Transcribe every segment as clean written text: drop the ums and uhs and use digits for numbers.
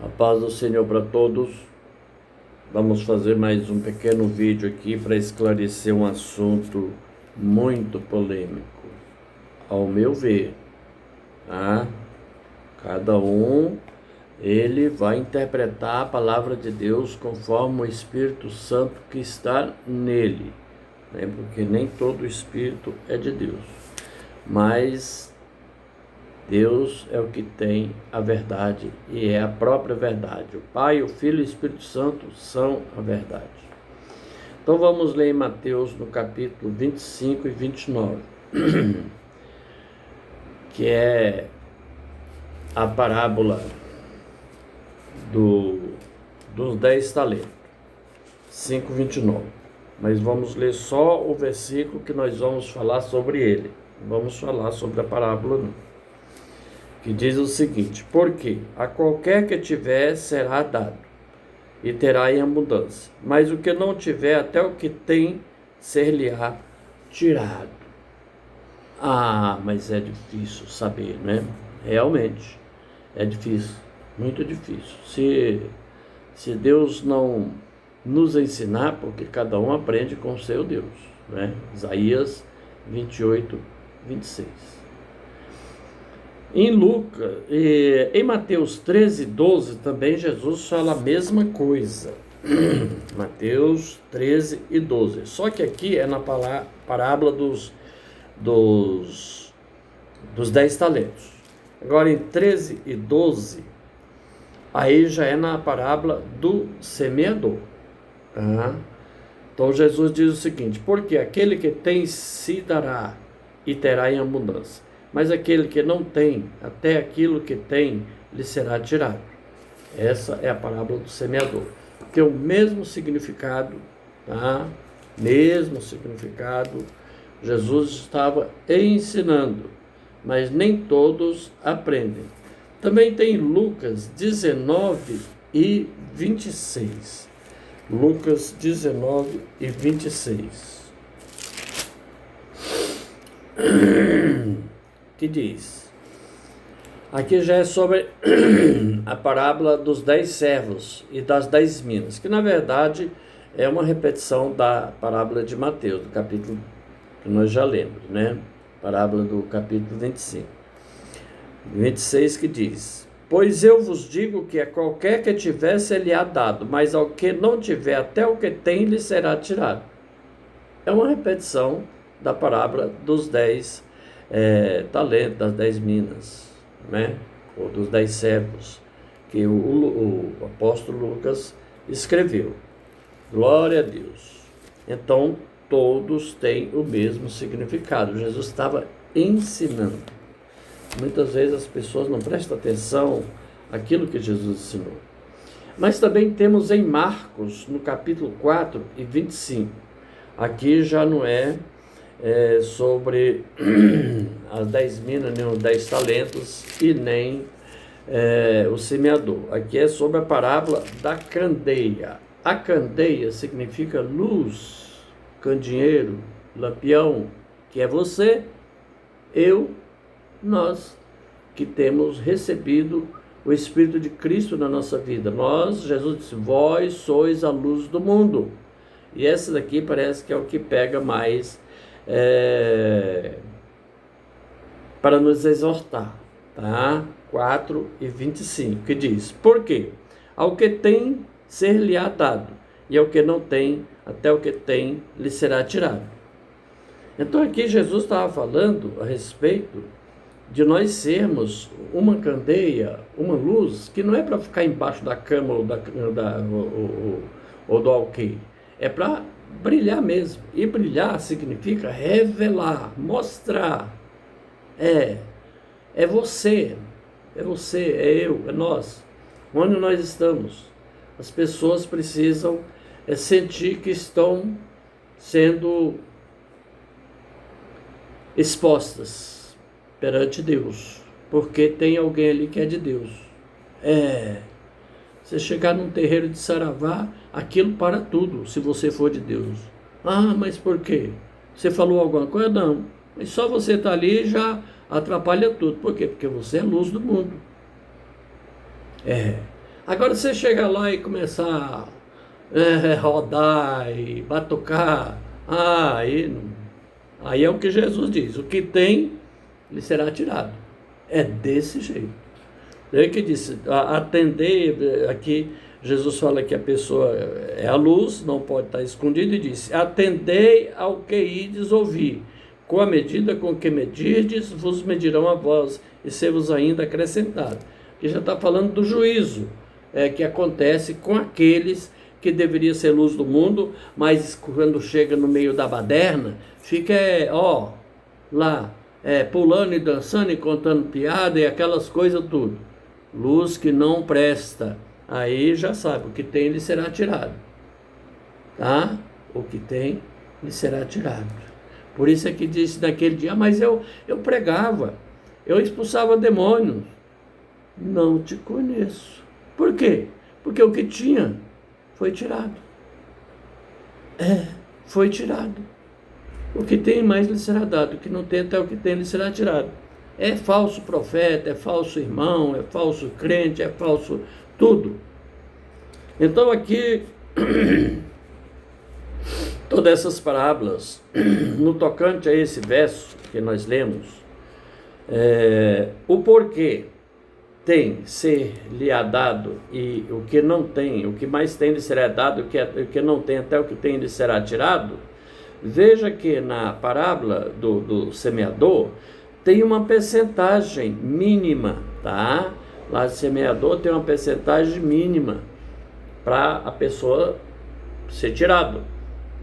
A paz do Senhor para todos. Vamos fazer mais um pequeno vídeo aqui para esclarecer um assunto muito polêmico, ao meu ver, tá? Cada um, ele vai interpretar a palavra de Deus conforme o Espírito Santo que está nele, né? Porque nem todo Espírito é de Deus, mas Deus é o que tem a verdade e é a própria verdade. O Pai, o Filho e o Espírito Santo são a verdade. Então vamos ler em Mateus no capítulo 25 e 29, que é a parábola dos 10 talentos, 5:29. Mas vamos ler só o versículo que nós vamos falar sobre ele. Não vamos falar sobre a parábola não. Que diz o seguinte: porque a qualquer que tiver será dado, e terá em abundância, mas o que não tiver, até o que tem, ser-lhe-á tirado. Mas é difícil saber, né? Realmente, é difícil, muito difícil. Se Deus não nos ensinar, porque cada um aprende com o seu Deus, né? Isaías 28:26. Em Mateus 13:12 também Jesus fala a mesma coisa. Mateus 13:12. Só que aqui é na parábola dos 10 talentos. Agora em 13:12, aí já é na parábola do semeador. Então Jesus diz o seguinte: porque aquele que tem se dará e terá em abundância, mas aquele que não tem, até aquilo que tem, lhe será tirado. Essa é a parábola do semeador. Tem o mesmo significado, tá? Mesmo significado, Jesus estava ensinando, mas nem todos aprendem. Também tem Lucas 19:26. Lucas 19:26. Que diz, aqui já é sobre a parábola dos 10 servos e das 10 minas, que na verdade é uma repetição da parábola de Mateus, do capítulo que nós já lemos, né? Parábola do capítulo 25. 26 que diz: pois eu vos digo que a qualquer que tiver se-lhe-á dado, mas ao que não tiver, até o que tem lhe será tirado. É uma repetição da parábola dos 10 talentos, das 10 minas, né? Ou dos 10 servos, que o apóstolo Lucas escreveu. Glória a Deus. Então, todos têm o mesmo significado. Jesus estava ensinando. Muitas vezes as pessoas não prestam atenção àquilo que Jesus ensinou. Mas também temos em Marcos, no capítulo 4:25. Aqui já não é sobre as 10 minas, nem os 10 talentos e nem o semeador. Aqui é sobre a parábola da candeia. A candeia significa luz, candeeiro, lampião, que é você, eu, nós, que temos recebido o Espírito de Cristo na nossa vida. Jesus disse, vós sois a luz do mundo. E essa daqui parece que é o que pega mais para nos exortar, tá? 4:25, que diz, por quê? Ao que tem, ser-lhe-á dado, e ao que não tem, até o que tem, lhe será tirado. Então aqui Jesus estava falando a respeito de nós sermos uma candeia, uma luz, que não é para ficar embaixo da cama ou do alqueire, é para brilhar mesmo. E brilhar significa revelar, mostrar. É você, é eu, é nós. Onde nós estamos, as pessoas precisam sentir que estão sendo expostas perante Deus, porque tem alguém ali que é de Deus. Você chegar num terreiro de saravá, aquilo para tudo, se você for de Deus. Mas por quê? Você falou alguma coisa? Não. Mas só você estar ali já atrapalha tudo. Por quê? Porque você é luz do mundo. Agora você chega lá e começar a rodar e batucar, aí é o que Jesus diz, o que tem lhe será tirado. É desse jeito. Ele que disse, atender, aqui Jesus fala que a pessoa é a luz, não pode estar escondida, e disse, atendei ao que ides ouvir, com a medida com que medirdes, vos medirão a vós, e ser-vos ainda acrescentado. Aqui já está falando do juízo, que acontece com aqueles que deveria ser luz do mundo, mas quando chega no meio da baderna, fica, lá, pulando e dançando e contando piada e aquelas coisas tudo. Luz que não presta. Aí já sabe, o que tem lhe será tirado. Tá? O que tem lhe será tirado. Por isso é que disse naquele dia, mas eu pregava, eu expulsava demônios. Não te conheço. Por quê? Porque o que tinha foi tirado. Foi tirado. O que tem mais lhe será dado, o que não tem até o que tem lhe será tirado. É falso profeta, é falso irmão, é falso crente, é falso tudo. Então aqui, todas essas parábolas, no tocante a esse verso que nós lemos, o porquê tem ser lhe dado e o que não tem, o que mais tem lhe será dado, o que não tem até o que tem lhe será tirado. Veja que na parábola do semeador tem uma percentagem mínima, tá? Lá de semeador tem uma percentagem mínima para a pessoa ser tirado.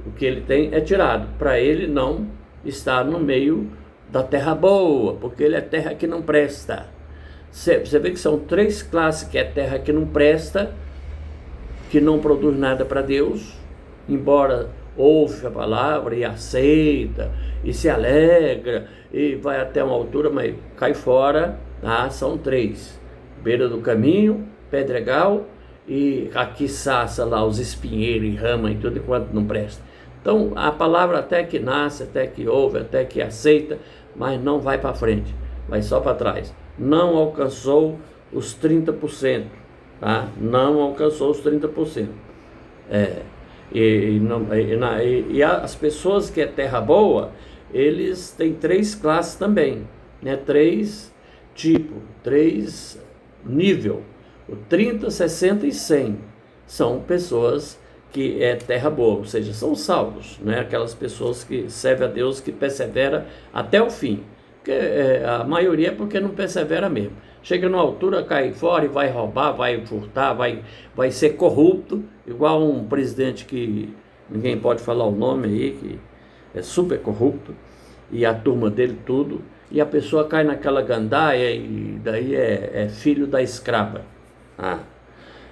O que ele tem é tirado, para ele não estar no meio da terra boa, porque ele é terra que não presta. Você vê que são 3 classes, que é terra que não presta, que não produz nada para Deus, embora ouve a palavra e aceita, e se alegra, e vai até uma altura, mas cai fora, tá? São 3, beira do caminho, pedregal, e aqui saça lá os espinheiros e rama e tudo enquanto não presta. Então a palavra até que nasce, até que ouve, até que aceita, mas não vai para frente, vai só para trás. Não alcançou os 30%, tá? Não alcançou os 30%. E as pessoas que é terra boa, eles têm 3 classes também, né? 3 tipos, 3 níveis. O 30, 60 e 100 são pessoas que é terra boa, ou seja, são salvos, né? Aquelas pessoas que servem a Deus, que persevera até o fim. Porque, a maioria é porque não persevera mesmo. Chega numa altura, cai fora e vai roubar, vai furtar, vai ser corrupto, igual um presidente que ninguém pode falar o nome aí, que é super corrupto, e a turma dele tudo, e a pessoa cai naquela gandaia e daí é filho da escrava.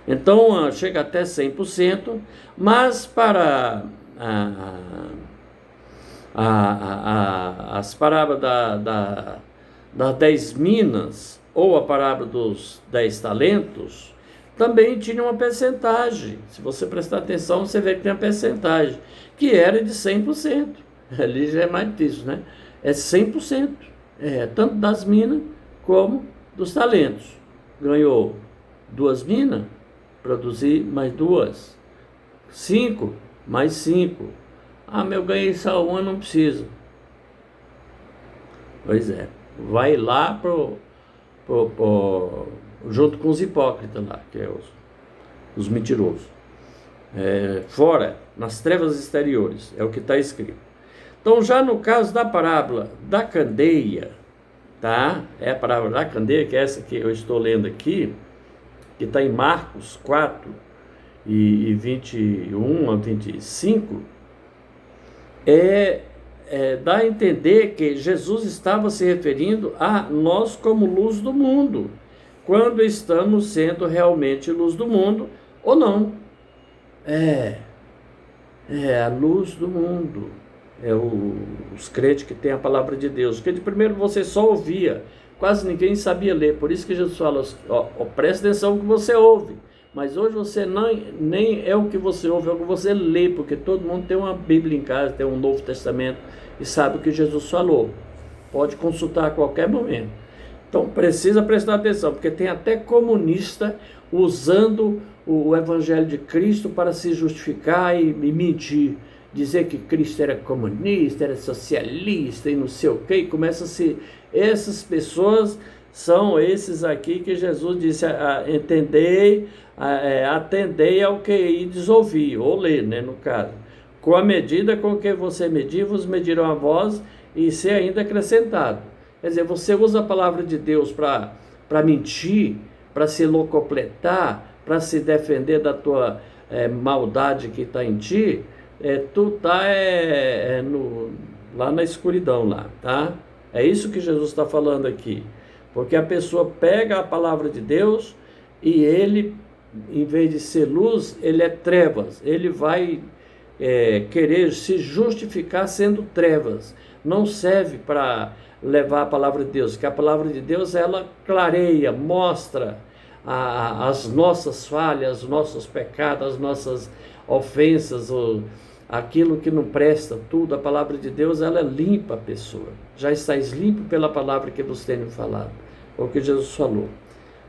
Então chega até 100%, mas para as parábolas das 10 minas, ou a parábola dos 10 talentos, também tinha uma percentagem. Se você prestar atenção, você vê que tem uma percentagem, que era de 100%. Ali já é mais disso, né? É 100%, tanto das minas como dos talentos. Ganhou 2 minas, produzir mais 2. 5, mais 5. Eu ganhei só 1, não preciso. Pois é, vai lá junto com os hipócritas lá, que é os mentirosos. Fora, nas trevas exteriores, é o que está escrito. Então, já no caso da parábola da candeia, tá? É a parábola da candeia, que é essa que eu estou lendo aqui, que está em Marcos 4, e 21 a 25, dá a entender que Jesus estava se referindo a nós como luz do mundo, quando estamos sendo realmente luz do mundo ou não. A luz do mundo. Os crentes que têm a palavra de Deus. Porque de primeiro você só ouvia, quase ninguém sabia ler. Por isso que Jesus fala, presta atenção no que você ouve. Mas hoje você nem é o que você ouve, é o que você lê, porque todo mundo tem uma Bíblia em casa, tem um Novo Testamento e sabe o que Jesus falou. Pode consultar a qualquer momento. Então precisa prestar atenção, porque tem até comunista usando o Evangelho de Cristo para se justificar e mentir. Dizer que Cristo era comunista, era socialista e não sei o quê. E começa a se... Essas pessoas são esses aqui que Jesus disse, atendei ao que ides ouvir, ou ler, né, no caso. Com a medida com que você medir, vos medirão a vós e ser ainda acrescentado. Quer dizer, você usa a palavra de Deus para mentir, para se locupletar, para se defender da tua maldade que está em ti, tu está lá na escuridão, lá, tá? É isso que Jesus está falando aqui. Porque a pessoa pega a palavra de Deus e ele, em vez de ser luz, ele é trevas. Ele vai querer se justificar sendo trevas. Não serve para levar a palavra de Deus, porque a palavra de Deus, ela clareia, mostra as nossas falhas, os nossos pecados, as nossas ofensas, aquilo que não presta, tudo. A palavra de Deus, ela limpa a pessoa. Já estáis limpo pela palavra que vos tenho falado, o que Jesus falou.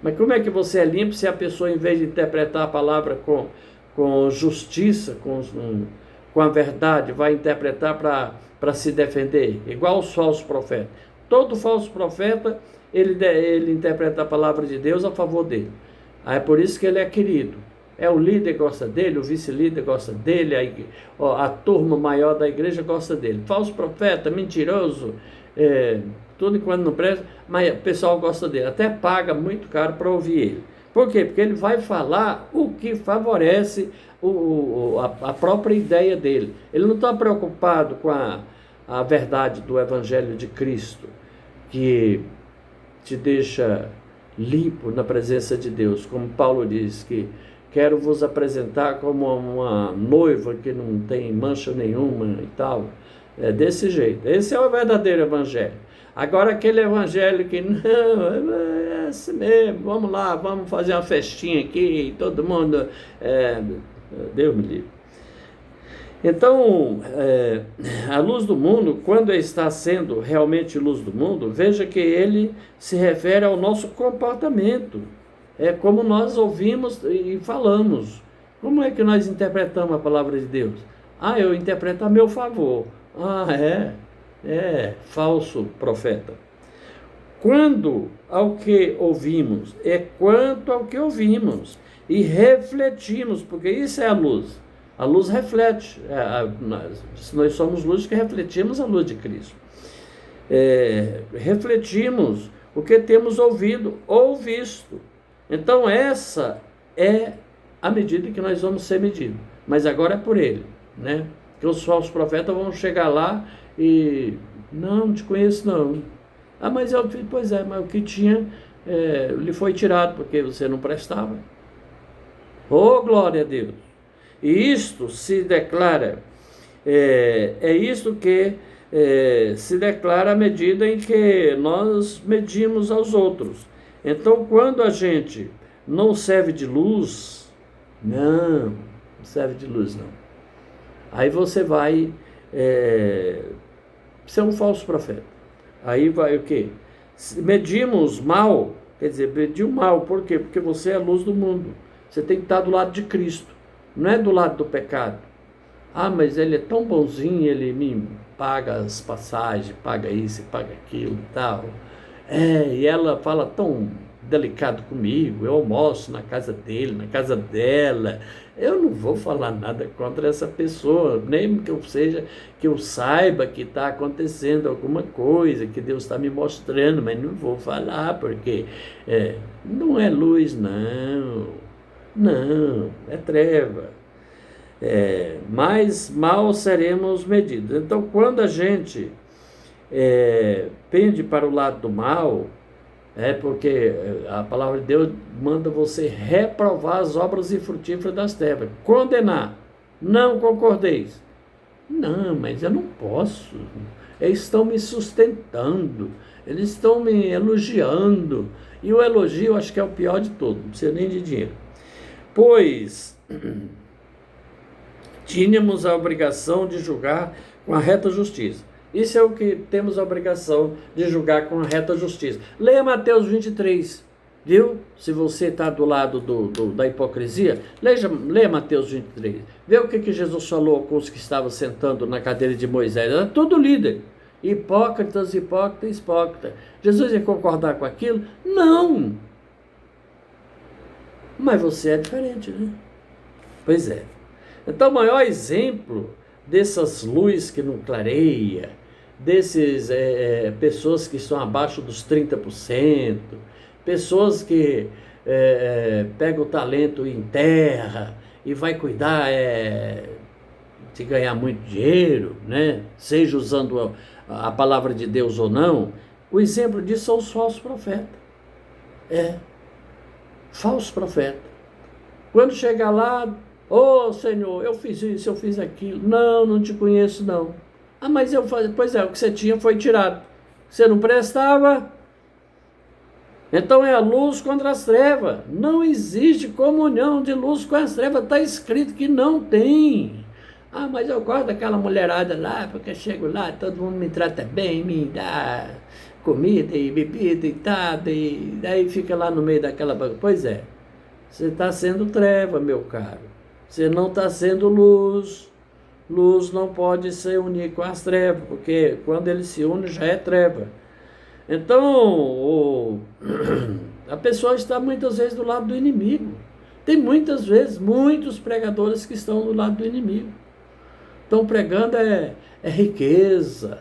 Mas como é que você é limpo se a pessoa, em vez de interpretar a palavra com justiça, com a verdade, vai interpretar para se defender? Igual os falsos profetas. Todo falso profeta, ele interpreta a palavra de Deus a favor dele. É por isso que ele é querido. O líder gosta dele, o vice-líder gosta dele, a turma maior da igreja gosta dele. Falso profeta, mentiroso, tudo enquanto não presta, mas o pessoal gosta dele. Até paga muito caro para ouvir ele. Por quê? Porque ele vai falar o que favorece a própria ideia dele. Ele não está preocupado com a verdade do Evangelho de Cristo, que te deixa limpo na presença de Deus. Como Paulo diz, que quero vos apresentar como uma noiva que não tem mancha nenhuma e tal. É desse jeito. Esse é o verdadeiro evangelho. Agora aquele evangelho que não, é assim mesmo, vamos lá, vamos fazer uma festinha aqui, todo mundo, Deus me livre. Então, a luz do mundo, quando está sendo realmente luz do mundo, veja que ele se refere ao nosso comportamento. É como nós ouvimos e falamos. Como é que nós interpretamos a palavra de Deus? Eu interpreto a meu favor. Falso profeta. Quando ao que ouvimos, quanto ao que ouvimos. E refletimos, porque isso é a luz. A luz reflete. Nós somos luz que refletimos a luz de Cristo. Refletimos o que temos ouvido ou visto. Então essa é a medida que nós vamos ser medidos. Mas agora é por ele, né? Que os falsos profetas vão chegar lá e... Não te conheço não. Mas mas o que tinha lhe foi tirado, porque você não prestava. Glória a Deus! E isto se declara, isto que se declara à medida em que nós medimos aos outros. Então, quando a gente não serve de luz, não serve de luz, não. Aí você vai ser um falso profeta. Aí vai o quê? Medimos mal, quer dizer, medir o mal, por quê? Porque você é a luz do mundo. Você tem que estar do lado de Cristo, não é do lado do pecado. Mas ele é tão bonzinho, ele me paga as passagens, paga isso, paga aquilo e tal. E ela fala tão delicado comigo, eu almoço na casa dele, na casa dela. Eu não vou falar nada contra essa pessoa, nem que eu saiba que está acontecendo alguma coisa, que Deus está me mostrando, mas não vou falar, porque não é luz, não, é treva. Mas mal seremos medidos. Então, quando a gente pende para o lado do mal, porque a palavra de Deus manda você reprovar as obras infrutíferas das trevas, condenar, não concordeis. Não, mas eu não posso, eles estão me sustentando, eles estão me elogiando, e o elogio eu acho que é o pior de todo, não precisa nem de dinheiro. Pois tínhamos a obrigação de julgar com a reta justiça. Isso é o que temos a obrigação de julgar com a reta justiça. Leia Mateus 23. Viu? Se você está do lado da hipocrisia, leia Mateus 23. Vê o que Jesus falou com os que estavam sentando na cadeira de Moisés. Era tudo líder. Hipócritas, hipócritas, hipócritas. Jesus ia concordar com aquilo? Não. Mas você é diferente, né? Pois é. Então, o maior exemplo dessas luzes que não clareia, desses pessoas que estão abaixo dos 30%, pessoas que pegam o talento em terra e vai cuidar de ganhar muito dinheiro, né? Seja usando a palavra de Deus ou não. O exemplo disso são os falsos profetas. Falso profeta. Quando chegar lá, Senhor, eu fiz isso, eu fiz aquilo. Não te conheço não. Mas eu falei, pois é, o que você tinha foi tirado. Você não prestava. Então é a luz contra as trevas. Não existe comunhão de luz com as trevas. Está escrito que não tem. Mas eu gosto daquela mulherada lá, porque chego lá, todo mundo me trata bem, me dá comida e bebida e tal, e daí fica lá no meio daquela bagunça. Pois é, você está sendo treva, meu caro. Você não está sendo luz. Luz não pode se unir com as trevas, porque quando ele se une já é treva. Então, a pessoa está muitas vezes do lado do inimigo. Tem muitas vezes muitos pregadores que estão do lado do inimigo. Estão pregando riqueza.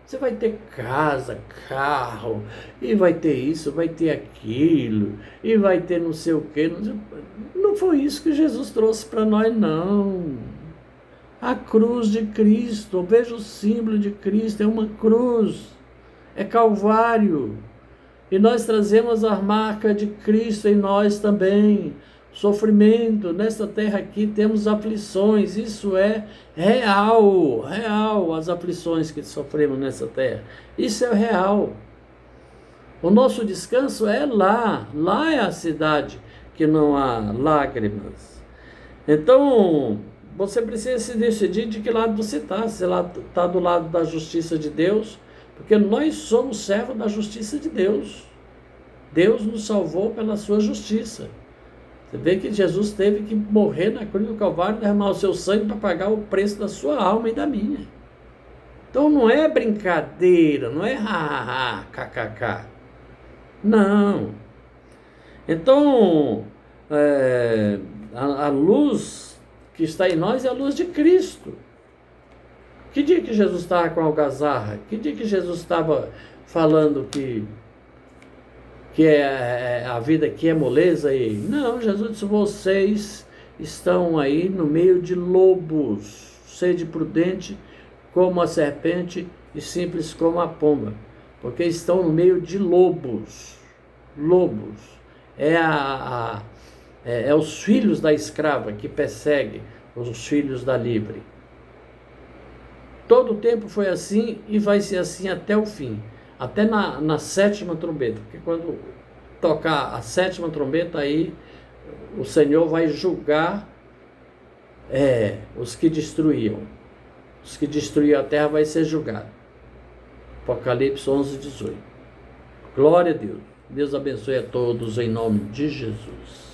Você vai ter casa, carro, e vai ter isso, vai ter aquilo, e vai ter não sei o quê. Não foi isso que Jesus trouxe para nós, não. A cruz de Cristo, veja o símbolo de Cristo, é uma cruz, é Calvário. E nós trazemos a marca de Cristo em nós também. Sofrimento, nesta terra aqui temos aflições, isso é real, as aflições que sofremos nessa terra, isso é real. O nosso descanso é lá é a cidade que não há lágrimas. Então, você precisa se decidir de que lado você está, se está do lado da justiça de Deus, porque nós somos servos da justiça de Deus. Deus nos salvou pela sua justiça. Você vê que Jesus teve que morrer na cruz do Calvário, derramar o seu sangue para pagar o preço da sua alma e da minha. Então não é brincadeira, não é kkk. Não. Então, a luz que está em nós é a luz de Cristo. Que dia que Jesus estava com a algazarra? Que dia que Jesus estava falando que a vida aqui é moleza? Não, Jesus disse, vocês estão aí no meio de lobos, sede prudente como a serpente e simples como a pomba, porque estão no meio de lobos. É os filhos da escrava que perseguem os filhos da livre. Todo o tempo foi assim e vai ser assim até o fim. Até na sétima trombeta, porque quando tocar a sétima trombeta, aí o Senhor vai julgar os que destruíam. Os que destruíam a terra vai ser julgado. Apocalipse 11, 18. Glória a Deus. Deus abençoe a todos em nome de Jesus.